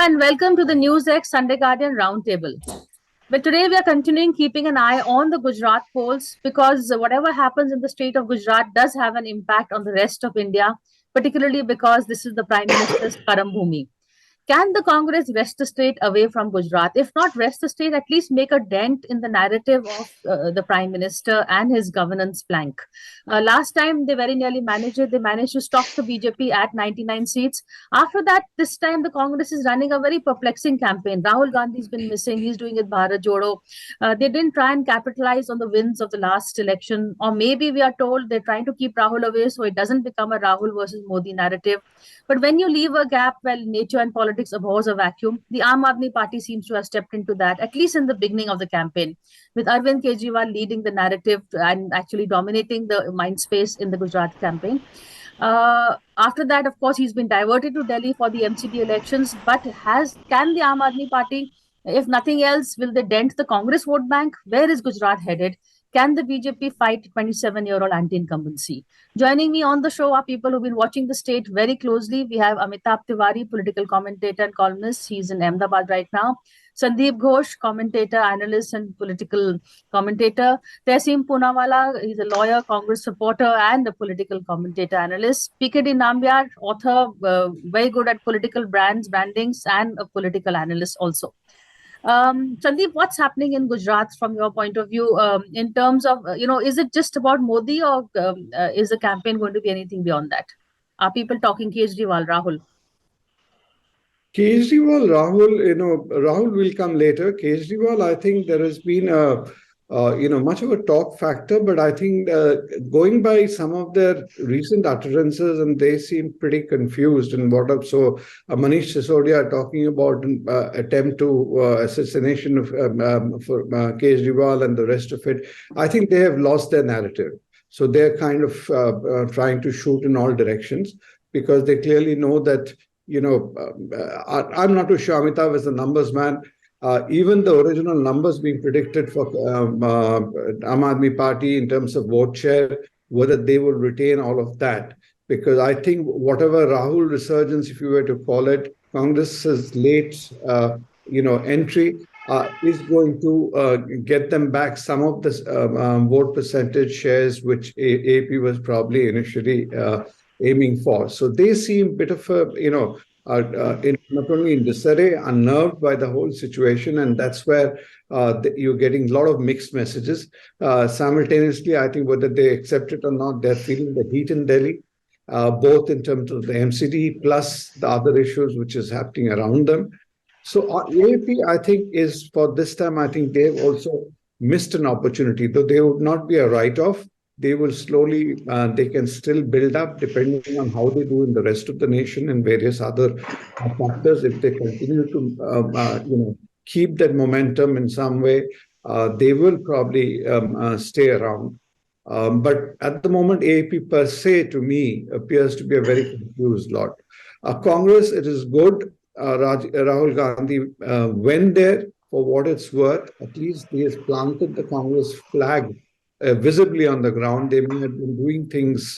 and welcome to the NewsX Sunday Guardian Roundtable. But today we are continuing keeping an eye on the Gujarat polls because whatever happens in the state of Gujarat does have an impact on the rest of India, particularly because this is the Prime Minister's Karam Bhumi. Can the Congress wrest the state away from Gujarat? If not wrest the state, at least make a dent in the narrative of the Prime Minister and his governance plank. Last time they very nearly managed it. They managed to stop the BJP at 99 seats. After that, this time the Congress is running a very perplexing campaign. Rahul Gandhi's been missing. He's doing it Bharat Jodo. They didn't try and capitalize on the wins of the last election. Or maybe we are told they're trying to keep Rahul away so it doesn't become a Rahul versus Modi narrative. But when you leave a gap, well, nature and politics abhors a vacuum. The Aam Aadmi Party seems to have stepped into that, at least in the beginning of the campaign, with Arvind Kejriwal leading the narrative and actually dominating the mind space in the Gujarat campaign. After that, of course, he's been diverted to Delhi for the MCD elections. But can the Aam Aadmi Party, if nothing else, will they dent the Congress vote bank? Where is Gujarat headed? Can the BJP fight 27-year-old anti-incumbency? Joining me on the show are people who've been watching the state very closely. We have Amitabh Tiwari, political commentator and columnist. He's in Ahmedabad right now. Sandeep Ghosh, commentator, analyst, and political commentator. Tehsim Poonawala, he's a lawyer, Congress supporter, and a political commentator analyst. PKD Nambiar, author, very good at political brandings, and a political analyst also. Sandeep, what's happening in Gujarat from your point of view in terms of, is it just about Modi or is the campaign going to be anything beyond that? Are people talking Kejriwal, Rahul? Kejriwal, Rahul, Rahul will come later. Kejriwal, I think there has been much of a talk factor, but I think going by some of their recent utterances, and they seem pretty confused in what up. So Manish Sisodia talking about an attempt to assassination of for Kejriwal and the rest of it. I think they have lost their narrative. So they're kind of trying to shoot in all directions because they clearly know that, I'm not too sure Amitabh is the numbers man. Even the original numbers being predicted for Aam Aadmi Party in terms of vote share, whether they will retain all of that. Because I think whatever Rahul resurgence, if you were to call it, Congress's late, entry is going to get them back some of this vote percentage shares, which AP was probably initially aiming for. So they seem a bit of a, not only in disarray, unnerved by the whole situation, and that's where you're getting a lot of mixed messages. Simultaneously, I think whether they accept it or not, they're feeling the heat in Delhi, both in terms of the MCD plus the other issues which is happening around them. So AAP, I think, is for this time, I think they've also missed an opportunity, though they would not be a write-off. They will slowly, they can still build up depending on how they do in the rest of the nation and various other factors. If they continue to, keep that momentum in some way, they will probably stay around. But at the moment, AAP per se, to me, appears to be a very confused lot. Congress, it is good. Rahul Gandhi went there for what it's worth. At least he has planted the Congress flag visibly on the ground. They may have been doing things,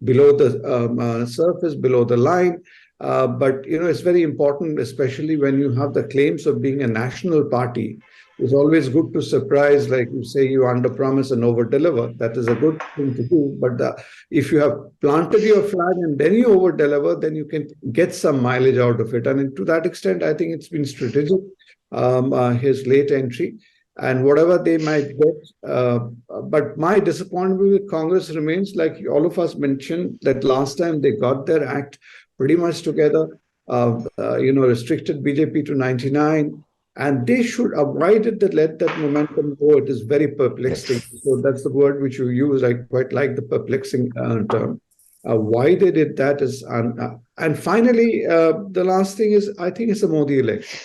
below the surface, below the line. But, it's very important, especially when you have the claims of being a national party. It's always good to surprise, like you say, you under-promise and over-deliver. That is a good thing to do. But if you have planted your flag and then you over-deliver, then you can get some mileage out of it. And to that extent, I think it's been strategic, his late entry. And whatever they might get. But my disappointment with Congress remains, like all of us mentioned, that last time they got their act pretty much together, restricted BJP to 99, and they should avoid it, that let that momentum go. It is very perplexing. So that's the word which you use. I quite like the perplexing term. Why they did that is, and finally, the last thing is, I think it's a Modi election.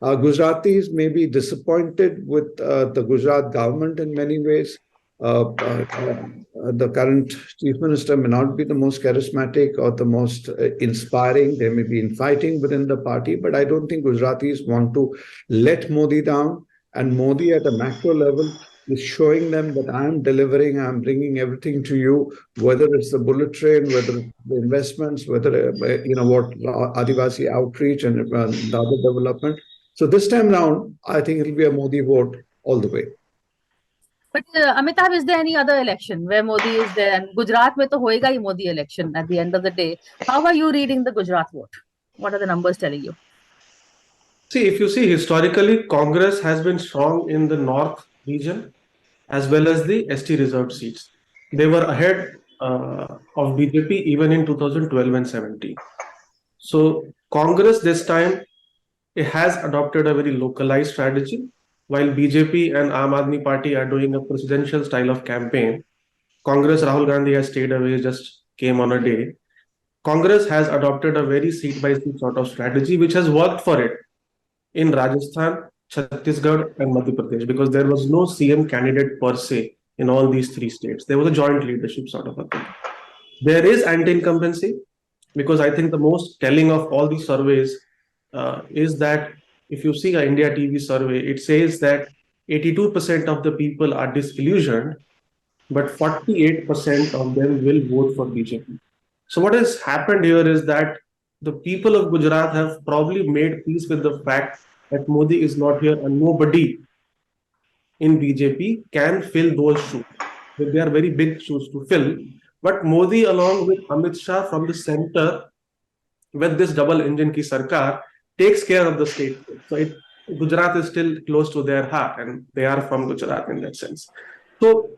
Gujaratis may be disappointed with the Gujarat government in many ways. The current chief minister may not be the most charismatic or the most inspiring. There may be infighting within the party, but I don't think Gujaratis want to let Modi down. And Modi at a macro level is showing them that I'm delivering, I'm bringing everything to you, whether it's the bullet train, whether it's the investments, whether, what Adivasi outreach and the other development. So this time round, I think it'll be a Modi vote all the way. But Amitabh, is there any other election where Modi is there? And Gujarat mein to hoega hi Modi election at the end of the day. How are you reading the Gujarat vote? What are the numbers telling you? See, if you see historically, Congress has been strong in the north region as well as the ST reserved seats. They were ahead of BJP even in 2012 and 17. So Congress this time, it has adopted a very localized strategy. While BJP and Aam Aadmi Party are doing a presidential style of campaign, Congress, Rahul Gandhi has stayed away, just came on a day. Congress has adopted a very seat by seat sort of strategy, which has worked for it in Rajasthan, Chhattisgarh, and Madhya Pradesh, because there was no CM candidate per se in all these three states. There was a joint leadership sort of a thing. There is anti-incumbency, because I think the most telling of all these surveys is that if you see a India TV survey, it says that 82% of the people are disillusioned, but 48% of them will vote for BJP. So what has happened here is that the people of Gujarat have probably made peace with the fact that Modi is not here and nobody in BJP can fill those shoes. They are very big shoes to fill. But Modi, along with Amit Shah from the center, with this double engine ki sarkar, takes care of the state. So Gujarat is still close to their heart, and they are from Gujarat in that sense. So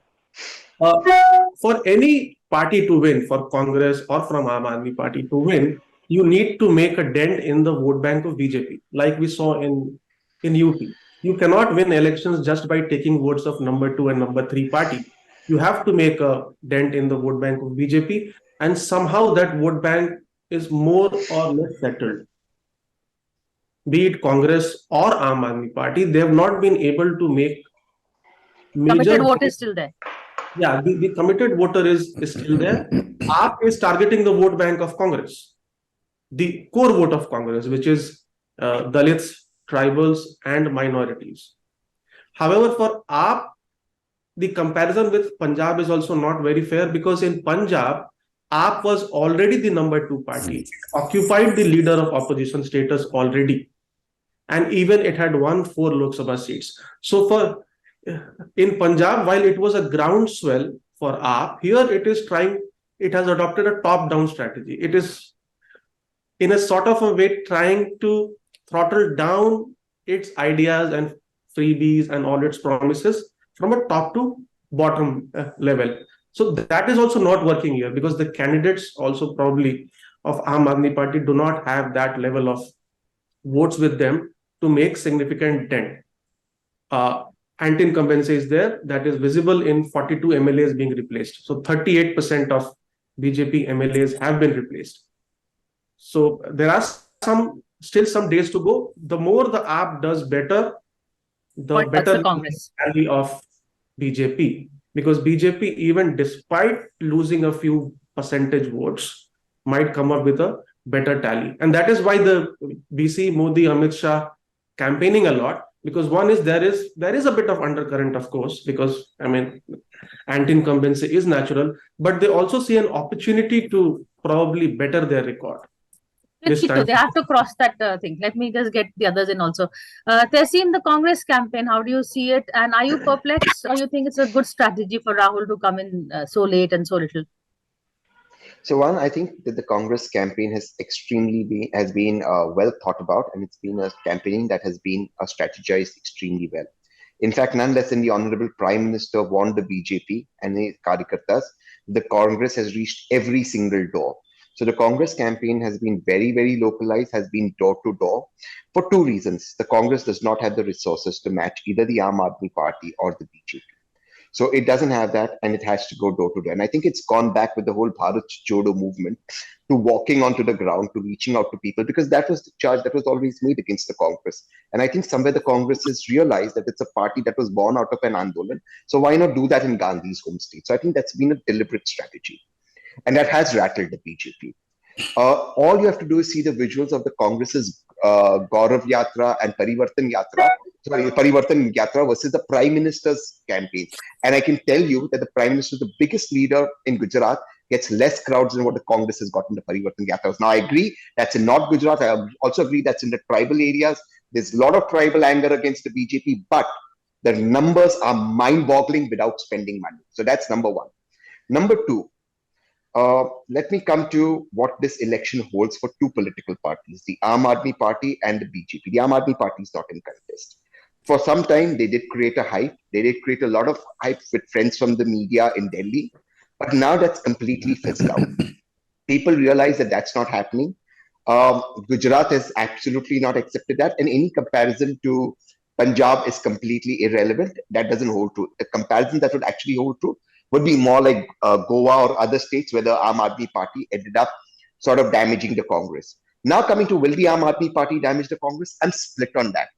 for any party to win, for Congress or from Aam Aadmi Party to win, you need to make a dent in the vote bank of BJP, like we saw in UP. You cannot win elections just by taking votes of number 2 and number 3 party. You have to make a dent in the vote bank of BJP, and somehow that vote bank is more or less settled. Be it Congress or Aam Aadmi Party, they have not been able to make major. Committed vote is still there. Yeah, the committed voter is still there. AAP is targeting the vote bank of Congress, the core vote of Congress, which is Dalits, tribals, and minorities. However, for AAP, the comparison with Punjab is also not very fair, because in Punjab, AAP was already the number 2 party, occupied the leader of opposition status already, and even it had won 4 Lok Sabha seats. So in Punjab, while it was a groundswell for AAP, here it has adopted a top-down strategy. It is in a sort of a way trying to throttle down its ideas and freebies and all its promises from a top to bottom level. So that is also not working here, because the candidates also probably of Aam Aadmi Party do not have that level of votes with them to make significant dent. Anti-incumbency is there, that is visible in 42 MLAs being replaced. So 38% of BJP MLAs have been replaced. So there are still some days to go. The more the AAP does better, the better the Congress tally of BJP. Because BJP, even despite losing a few percentage votes, might come up with a better tally. And that is why we see Modi, Amit Shah campaigning a lot. Because one is there is a bit of undercurrent, of course, because anti-incumbency is natural, but they also see an opportunity to probably better their record. They have to cross that thing. Let me just get the others in also. Tehseen, the Congress campaign, how do you see it? And are you perplexed, or you think it's a good strategy for Rahul to come in so late and so little? So one, I think that the Congress campaign has been well thought about, and it's been a campaign that has been strategized extremely well. In fact, none less than the Honorable Prime Minister warned the BJP and the Karyakartas, the Congress has reached every single door. So the Congress campaign has been very, very localized, has been door to door for 2 reasons. The Congress does not have the resources to match either the Aam Aadmi Party or the BJP. So it doesn't have that, and it has to go door to door. And I think it's gone back with the whole Bharat Jodo movement to walking onto the ground, to reaching out to people, because that was the charge that was always made against the Congress. And I think somewhere the Congress has realized that it's a party that was born out of an Andolan. So why not do that in Gandhi's home state? So I think that's been a deliberate strategy. And that has rattled the BJP. All you have to do is see the visuals of the Congress's Gaurav Yatra and Parivartan Yatra. Sorry, Parivartan Yatra versus the Prime Minister's campaign. And I can tell you that the Prime Minister, the biggest leader in Gujarat, gets less crowds than what the Congress has got in the Parivartan Yatras. Now, I agree that's in North Gujarat. I also agree that's in the tribal areas. There's a lot of tribal anger against the BJP, but the numbers are mind-boggling without spending money. So that's number one. Number two, let me come to what this election holds for two political parties, the Aam Aadmi Party and the BJP. The Aam Aadmi Party is not in contest. For some time, they did create a hype. They did create a lot of hype with friends from the media in Delhi. But now that's completely fizzled out. People realize that that's not happening. Gujarat has absolutely not accepted that. And any comparison to Punjab is completely irrelevant. That doesn't hold true. The comparison that would actually hold true would be more like Goa or other states where the Aam Aadmi Party ended up sort of damaging the Congress. Now coming to will the Aam Aadmi Party damage the Congress? I'm split on that.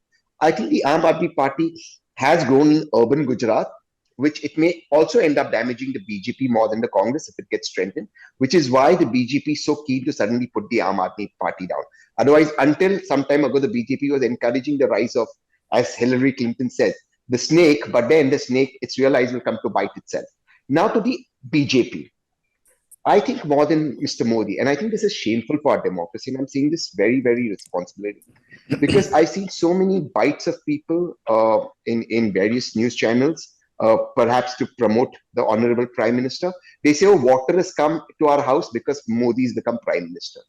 I think the Aam Aadmi Party has grown in urban Gujarat, which it may also end up damaging the BJP more than the Congress if it gets strengthened, which is why the BJP is so keen to suddenly put the Aam Aadmi Party down. Otherwise, until some time ago, the BJP was encouraging the rise of, as Hillary Clinton said, the snake, but then the snake, it's realized will come to bite itself. Now to the BJP. I think more than Mr. Modi, and I think this is shameful for our democracy, and I'm saying this very, very responsibly, because I've seen so many bites of people in various news channels, perhaps to promote the Honorable Prime Minister. They say, oh, water has come to our house because Modi's become Prime Minister.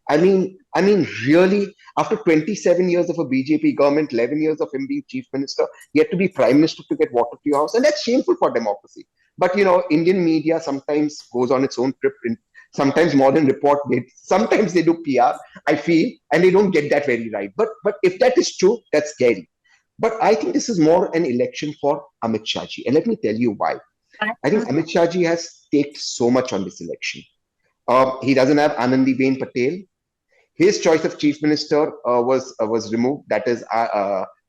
I mean, really, after 27 years of a BJP government, 11 years of him being chief minister, he had to be prime minister to get water to your house. And that's shameful for democracy. But, Indian media sometimes goes on its own trip, sometimes more than report. Sometimes they do PR, I feel, and they don't get that very right. But if that is true, that's scary. But I think this is more an election for Amit Shah ji. And let me tell you why. I think Amit Shah ji has staked so much on this election. He doesn't have Anandiben Patel. His choice of chief minister was removed. That is,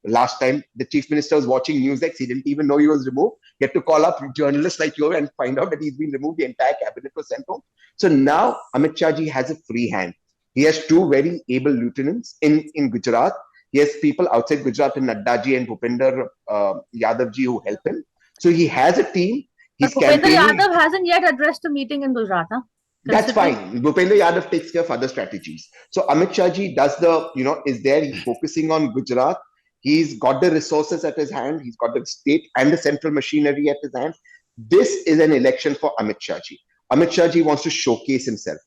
last time the chief minister was watching NewsX, he didn't even know he was removed. He had to call up journalists like you and find out that he's been removed. The entire cabinet was sent home. So now Amit Shah ji has a free hand. He has two very able lieutenants in Gujarat. He has people outside Gujarat in Nadda ji and Bhupinder Yadav ji who help him. So he has a team. But Bhupinder Yadav hasn't yet addressed a meeting in Gujarat. Huh? That's fine. Bhupinder Yadav takes care of other strategies. So Amit Shah ji does is there. He's focusing on Gujarat. He's got the resources at his hand. He's got the state and the central machinery at his hand. This is an election for Amit Shah ji. Amit Shah ji wants to showcase himself.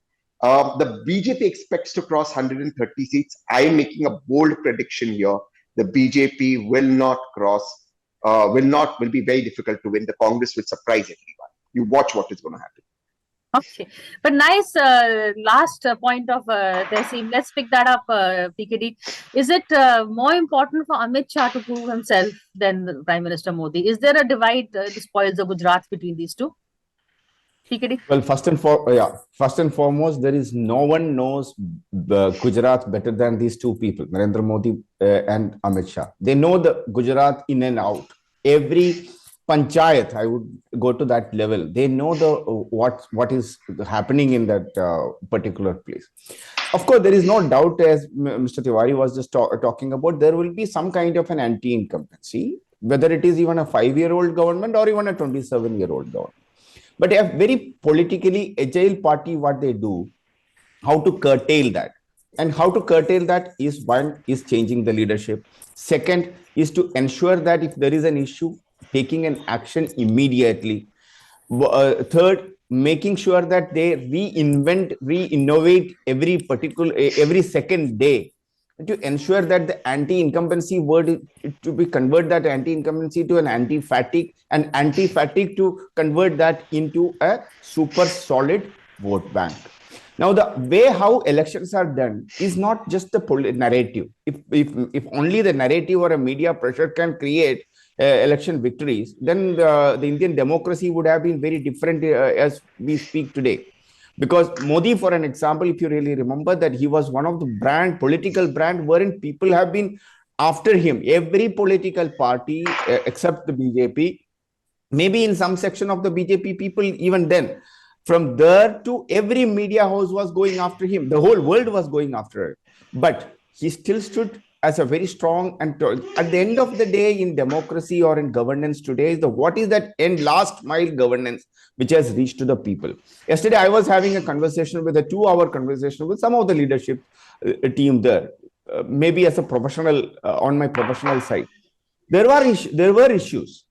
The BJP expects to cross 130 seats. I am making a bold prediction here. The BJP will not cross, will be very difficult to win. The Congress will surprise everyone. You watch what is going to happen. Okay, but nice last point of Tehsim. Let's pick that up, PKD. Is it more important for Amit Shah to prove himself than Prime Minister Modi? Is there a divide, the spoils of Gujarat between these two? PKD? Well, first and foremost, there is no one knows Gujarat better than these two people, Narendra Modi and Amit Shah. They know the Gujarat in and out. Every panchayat, I would go to that level. They know what is happening in that particular place. Of course, there is no doubt, as Mr. Tiwari was just talking about, there will be some kind of an anti-incumbency, whether it is even a 5-year-old government or even a 27-year-old government. But a very politically agile party, what they do, how to curtail that. And how to curtail that is, one, is changing the leadership. Second is to ensure that if there is an issue, taking an action immediately. Third, making sure that they re-innovate every second day to ensure that the anti-incumbency word to be convert that anti-incumbency to an anti-fatigue, and anti-fatigue to convert that into a super solid vote bank. Now, the way how elections are done is not just the narrative. If only the narrative or a media pressure can create election victories, then the Indian democracy would have been very different as we speak today. Because Modi, for an example, if you really remember, that he was one of the political brand wherein people have been after him. Every political party except the BJP, maybe in some section of the BJP people, even then, From there to every media house was going after him. The whole world was going after him. But he still stood as a very strong and at the end of the day in democracy or in governance today, what is that end last mile governance which has reached to the people? Yesterday, I was having a conversation with a 2-hour conversation with some of the leadership team there, maybe as a professional on my professional side. There were issues,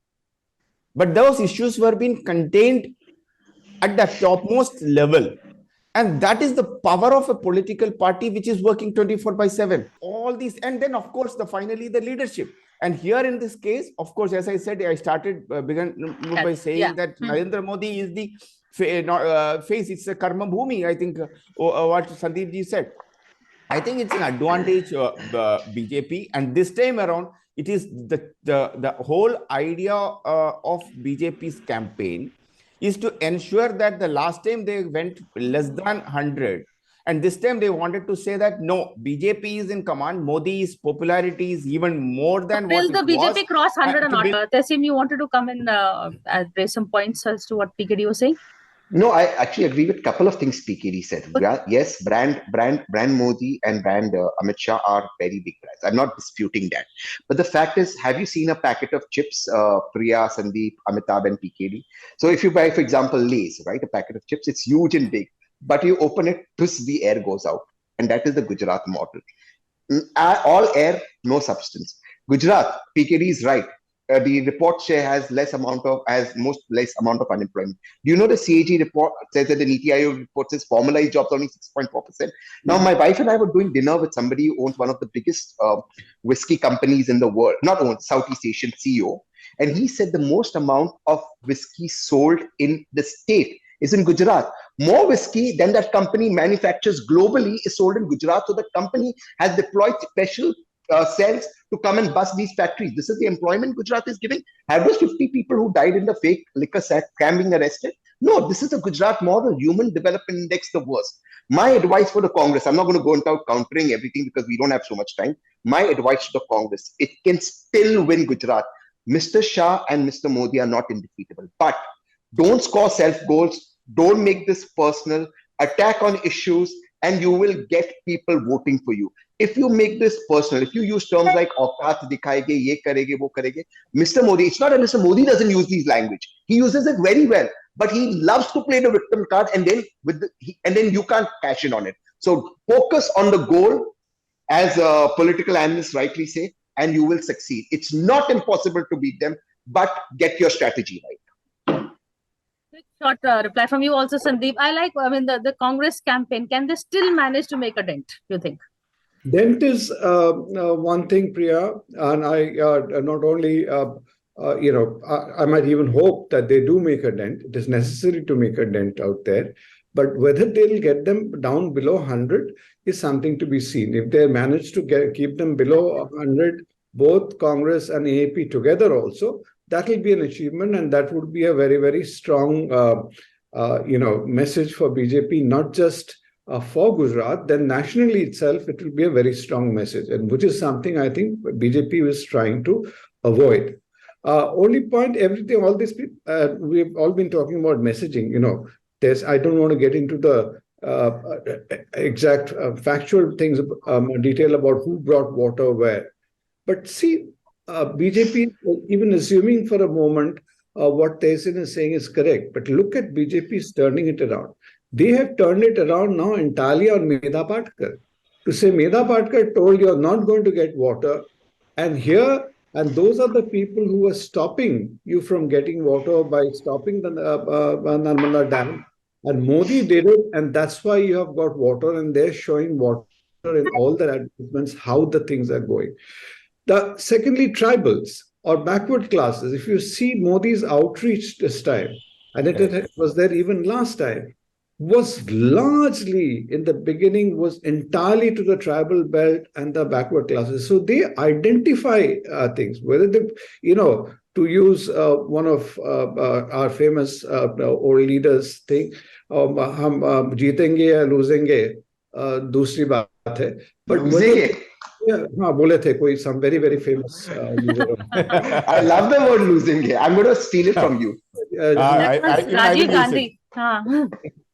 but those issues were being contained at the topmost level. And that is the power of a political party which is working 24/7. All these, and then of course, finally the leadership. And here in this case, of course, as I said, I began by saying that Narendra Modi is the face. It's a karma bhumi. I think what Sandeep ji said. I think it's an advantage BJP, and this time around, it is the whole idea of BJP's campaign is to ensure that the last time they went less than 100, and this time they wanted to say that no, BJP is in command, Modi's popularity is even more than what Will the BJP cross 100 or not? Tessim, you wanted to come in and raise some points as to what PKD was saying? No, I actually agree with a couple of things PKD said. Yes, brand Modi and brand Amit Shah are very big brands. I'm not disputing that. But the fact is, have you seen a packet of chips, Priya, Sandeep, Amitabh, and PKD? So if you buy, for example, Lay's, right, a packet of chips, it's huge and big. But you open it, the air goes out. And that is the Gujarat model. All air, no substance. Gujarat, PKD is right. The report share has less amount of unemployment. Do you know the CAG report says that the Niti Aayog report says formalized jobs only 6.4%? Now, my wife and I were doing dinner with somebody who owns one of the biggest whiskey companies in the world, not owns, Southeast Asian CEO. And he said the most amount of whiskey sold in the state is in Gujarat. More whiskey than that company manufactures globally is sold in Gujarat. So the company has deployed special cells to come and bust these factories. This is the employment Gujarat is giving. Have those 50 people who died in the fake liquor scam being arrested? No, this is the Gujarat model. Human Development Index, the worst. My advice for the Congress, I'm not going to go into countering everything because we don't have so much time. My advice to the Congress, it can still win Gujarat. Mr. Shah and Mr. Modi are not indefeatable. But don't score self-goals. Don't make this personal. Attack on issues and you will get people voting for you. If you make this personal, if you use terms like auqat dikhayege, ye karege, wo karege, Mr. Modi, it's not that Mr. Modi doesn't use these language. He uses it very well, but he loves to play the victim card and then you can't cash in on it. So focus on the goal, as political analysts rightly say, and you will succeed. It's not impossible to beat them, but get your strategy right. Short reply from you also, Sandeep. The Congress campaign, can they still manage to make a dent, you think? Dent is one thing, Priya, and I not only, I might even hope that they do make a dent. It is necessary to make a dent out there. But whether they'll get them down below 100 is something to be seen. If they manage to keep them below 100, both Congress and AAP together also, that will be an achievement, and that would be a very, very strong, message for BJP, not just for Gujarat, then nationally itself, it will be a very strong message, and which is something I think BJP is trying to avoid. Only point, all this, we've all been talking about messaging, I don't want to get into the exact factual things, detail about who brought water where. But see, BJP, even assuming for a moment what Tehsin is saying is correct, but look at BJP's turning it around. They have turned it around now entirely on Medha Patkar. To say Medha Patkar told you're not going to get water, and those are the people who are stopping you from getting water by stopping the Narmada Dam. And Modi did it, and that's why you have got water, and they're showing water in all their advertisements, how the things are going. Secondly, tribals or backward classes. If you see Modi's outreach this time, and it was there even last time, was largely in the beginning was entirely to the tribal belt and the backward classes. So they identify things, whether they, to use one of our famous old leaders thing, hum jeetenge ya losenge, dusri baat hai. But some very, very famous leader. I love the word losing. I'm going to steal it from you. Rajiv Gandhi. Ah.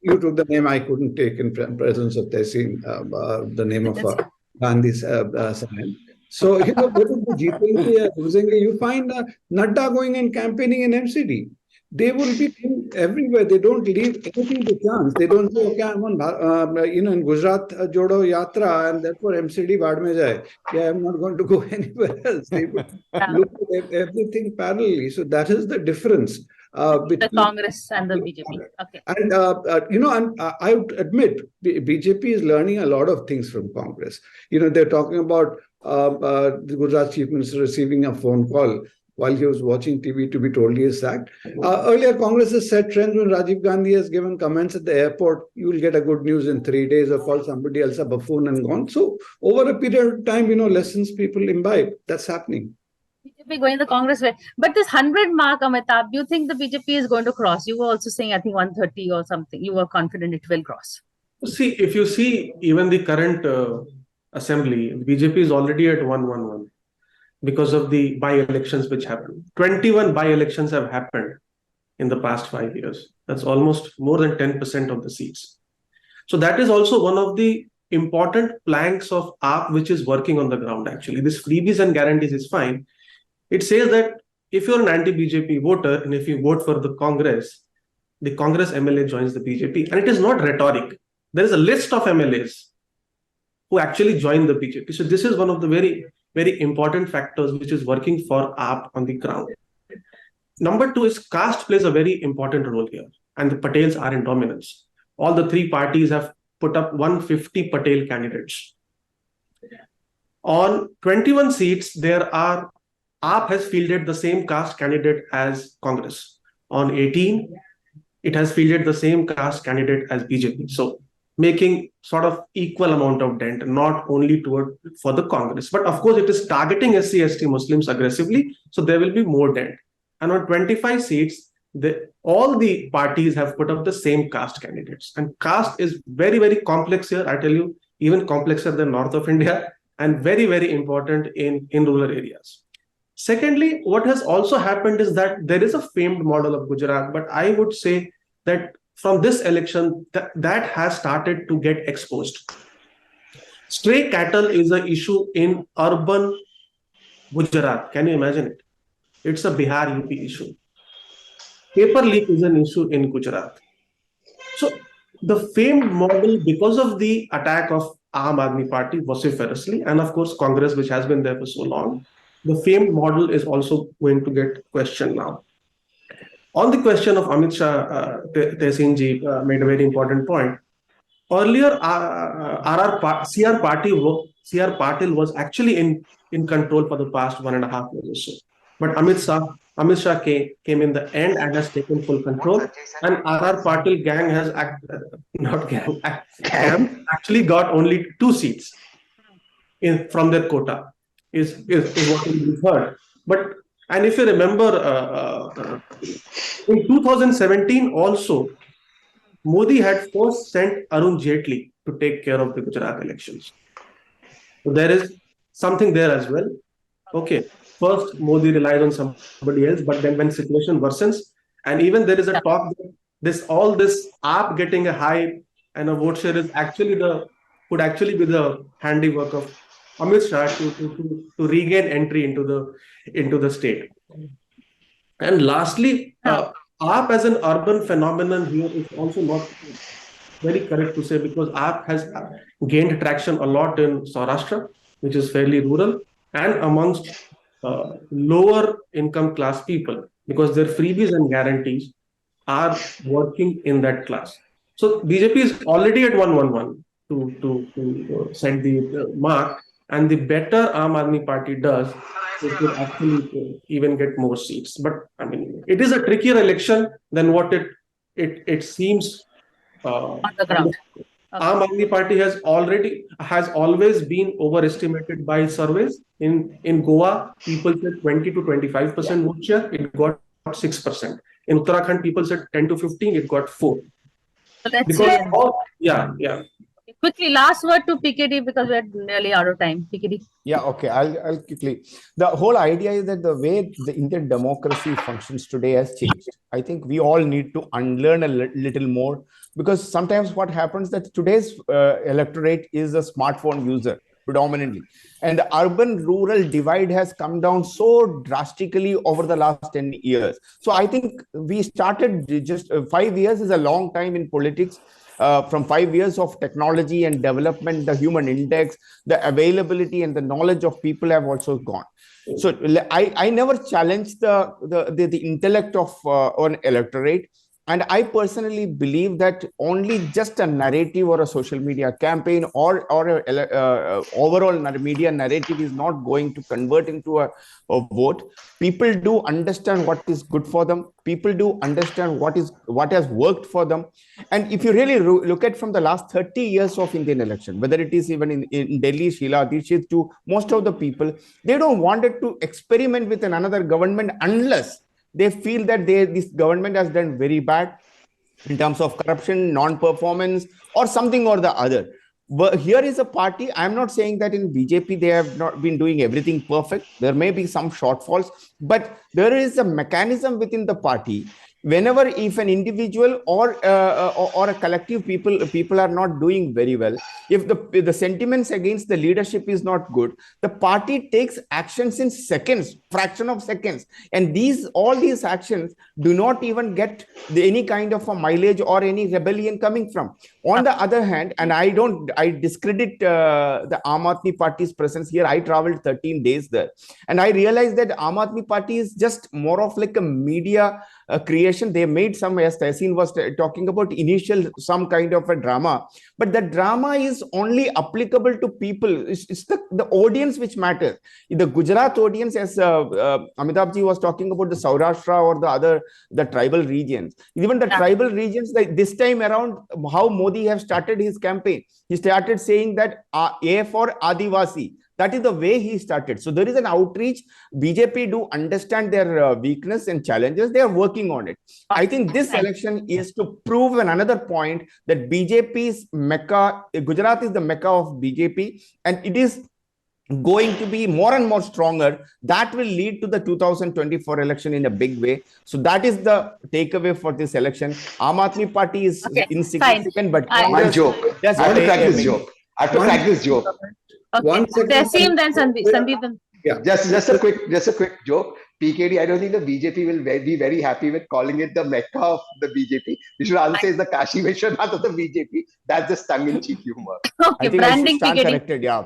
You took the name I couldn't take in presence of Tehseen, the name of Gandhi's son. So, whether they jeetenge or losing, you find Nadda going and campaigning in MCD. They will be everywhere. They don't leave anything to chance. They don't say, okay, I'm on, in Gujarat Jodo Yatra, and therefore MCD Bad mein jaye. Yeah, I'm not going to go anywhere else. They would look at everything parallelly. So that is the difference The between Congress and the BJP. Okay. and I would admit BJP is learning a lot of things from Congress. They're talking about the Gujarat chief minister receiving a phone call while he was watching TV to be told he is sacked. Earlier, Congress has set trends when Rajiv Gandhi has given comments at the airport. You will get a good news in 3 days, or call somebody else a buffoon and gone. So over a period of time, lessons people imbibe. That's happening. BJP going the Congress way. But this 100 mark, Amitabh, do you think the BJP is going to cross? You were also saying, I think 130 or something. You were confident it will cross. See, if you see even the current assembly, BJP is already at 111 because of the by-elections which happened. 21 by-elections have happened in the past 5 years. That's almost more than 10% of the seats. So that is also one of the important planks of AAP which is working on the ground actually. This freebies and guarantees is fine. It says that if you're an anti-BJP voter and if you vote for the Congress MLA joins the BJP. And it is not rhetoric. There is a list of MLAs who actually join the BJP. So this is one of the very, very important factors which is working for AAP on the ground. Number two is caste plays a very important role here. And the Patels are in dominance. All the three parties have put up 150 Patel candidates. On 21 seats, AAP has fielded the same caste candidate as Congress. On 18, it has fielded the same caste candidate as BJP. So making sort of equal amount of dent, not only for the Congress, but of course it is targeting SC/ST Muslims aggressively. So there will be more dent. And on 25 seats, all the parties have put up the same caste candidates. And caste is very, very complex here. I tell you, even complexer than north of India, and very, very important in rural areas. Secondly, what has also happened is that there is a famed model of Gujarat, but I would say that from this election, that has started to get exposed. Stray cattle is an issue in urban Gujarat. Can you imagine it? It's a Bihar UP issue. Paper leak is an issue in Gujarat. So the famed model, because of the attack of Aam Aadmi Party vociferously, and of course Congress, which has been there for so long, the famed model is also going to get questioned now. On the question of Amit Shah, Tehseen ji made a very important point. Earlier, CR Patil was actually in control for the past 1.5 years or so. But Amit Shah came in the end and has taken full control. And RR Patil gang has actually got only 2 seats from their quota. Is what we heard. And if you remember, in 2017 also, Modi had first sent Arun Jaitley to take care of the Gujarat elections. So there is something there as well. Okay, first Modi relies on somebody else, but then when situation worsens, and even there is a talk that all this AAP getting a high and a vote share is could actually be the handiwork of Amit Shah to regain entry into the state. And lastly, AAP as an urban phenomenon here is also not very correct to say, because AAP has gained traction a lot in Saurashtra, which is fairly rural, and amongst lower income class people, because their freebies and guarantees are working in that class. So BJP is already at 111 to set the mark. And the better Aam Aadmi Party does, it will actually even get more seats. But I mean, it is a trickier election than what it seems. On the ground. Aam Aadmi Party has always been overestimated by surveys. In Goa, people said 20 to 25% vote share. It got 6%. In Uttarakhand, people said 10 to 15. It got 4. So let's see. Quickly, last word to PKD because we're nearly out of time. PKD. Yeah, okay. I'll quickly. The whole idea is that the way the Indian democracy functions today has changed. I think we all need to unlearn a little more, because sometimes what happens that today's electorate is a smartphone user predominantly, and the urban-rural divide has come down so drastically over the last 10 years. So I think we started just 5 years is a long time in politics. From 5 years of technology and development, the human index, the availability and the knowledge of people have also gone. So I never challenge the intellect of an electorate. And I personally believe that only just a narrative or a social media campaign or overall media narrative is not going to convert into a vote. People do understand what is good for them. People do understand what has worked for them. And if you really look at from the last 30 years of Indian election, whether it is even in Delhi, Sheila Dikshit, to most of the people, they don't wanted to experiment with another government unless they feel that this government has done very bad in terms of corruption, non-performance, or something or the other. But here is a party. I'm not saying that in BJP they have not been doing everything perfect. There may be some shortfalls, but there is a mechanism within the party. Whenever if an individual or a collective people are not doing very well, if the sentiments against the leadership is not good, the party takes actions in seconds, fraction of seconds, and all these actions do not even get any kind of a mileage or any rebellion coming from. On the other hand, and I discredit the Aam Aadmi Party's presence here. I traveled 13 days there, and I realized that Aam Aadmi Party is just more of like a media creation. They made some, as Tehseen was talking about, initial some kind of a drama, but the drama is only applicable to people. It's the audience which matters. The Gujarat audience, as Amitabh ji was talking about the Saurashtra or the tribal regions, even the tribal regions, like this time around, how Modi have started his campaign. He started saying that A for Adivasi. That is the way he started. So there is an outreach. BJP do understand their weakness and challenges. They are working on it. I think this election is to prove another point that BJP's Mecca, Gujarat is the Mecca of BJP, and it is going to be more and more stronger. That will lead to the 2024 election in a big way. So that is the takeaway for this election. Aam Aadmi Party is insignificant, but one joke. I have to crack this joke. I have to crack this joke. Okay. 1 second. Tehseen, then Sandeep. Yeah. Just a quick joke. PKD, I don't think the BJP will be very happy with calling it the Mecca of the BJP. We should rather say it's the Kashi Vishwanath of the BJP. That's just tongue-in-cheek humor. Okay, I think branding I should stand PKD. corrected. Yeah.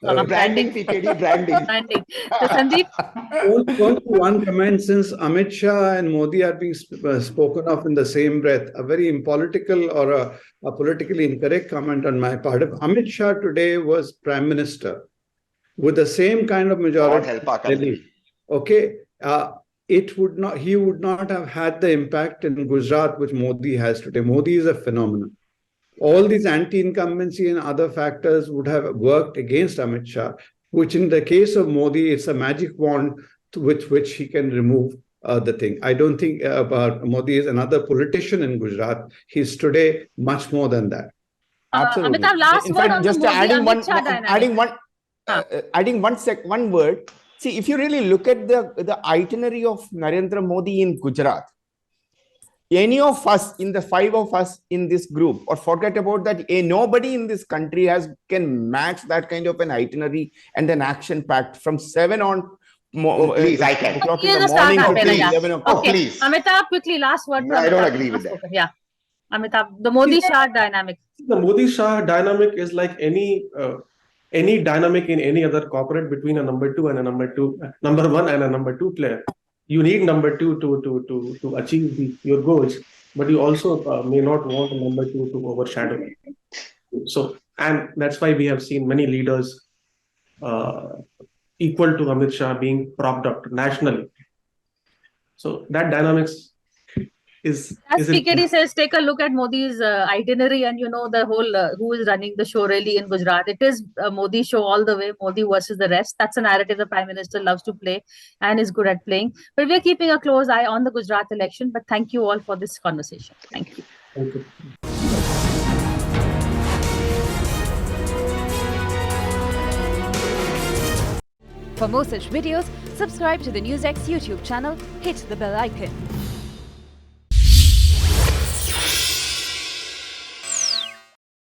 Branding, PKD, branding. Branding. So Sandeep. Only one comment, since Amit Shah and Modi are being spoken of in the same breath, a very impolitical or a politically incorrect comment on my part. If Amit Shah today was Prime Minister with the same kind of majority, God help our country. okay, he would not have had the impact in Gujarat which Modi has today. Modi is a phenomenon. All these anti-incumbency and other factors would have worked against Amit Shah, which in the case of Modi, it's a magic wand with which he can remove the thing. I don't think Modi is another politician in Gujarat. He's today much more than that. Absolutely. Amitabh, last In word fact, on just the Modi adding Amit Shah dynamic. adding one word. See, if you really look at the itinerary of Narendra Modi in Gujarat, any of us in the 5 of us in this group, or forget about that, nobody in this country can match that kind of an itinerary and an action packed from 7 on. Please, I can. O'clock in the morning to campaign, 11 o'clock. Okay, please. Amitabh, quickly, last word. No, I don't agree with that. Yeah, Amitabh, the Modi Shah dynamic. The Modi Shah dynamic is like any dynamic in any other corporate between a number one and a number two player. You need number two to achieve your goals, but you also may not want a number two to overshadow. So, and that's why we have seen many leaders equal to Amit Shah being propped up nationally. So that dynamics is. As PKD says, take a look at Modi's itinerary, and you know the whole who is running the show really in Gujarat. It is a Modi show all the way, Modi versus the rest. That's a narrative the Prime Minister loves to play and is good at playing. But we are keeping a close eye on the Gujarat election. But thank you all for this conversation. Thank you. Thank you. For more such videos, subscribe to the NewsX YouTube channel, hit the bell icon.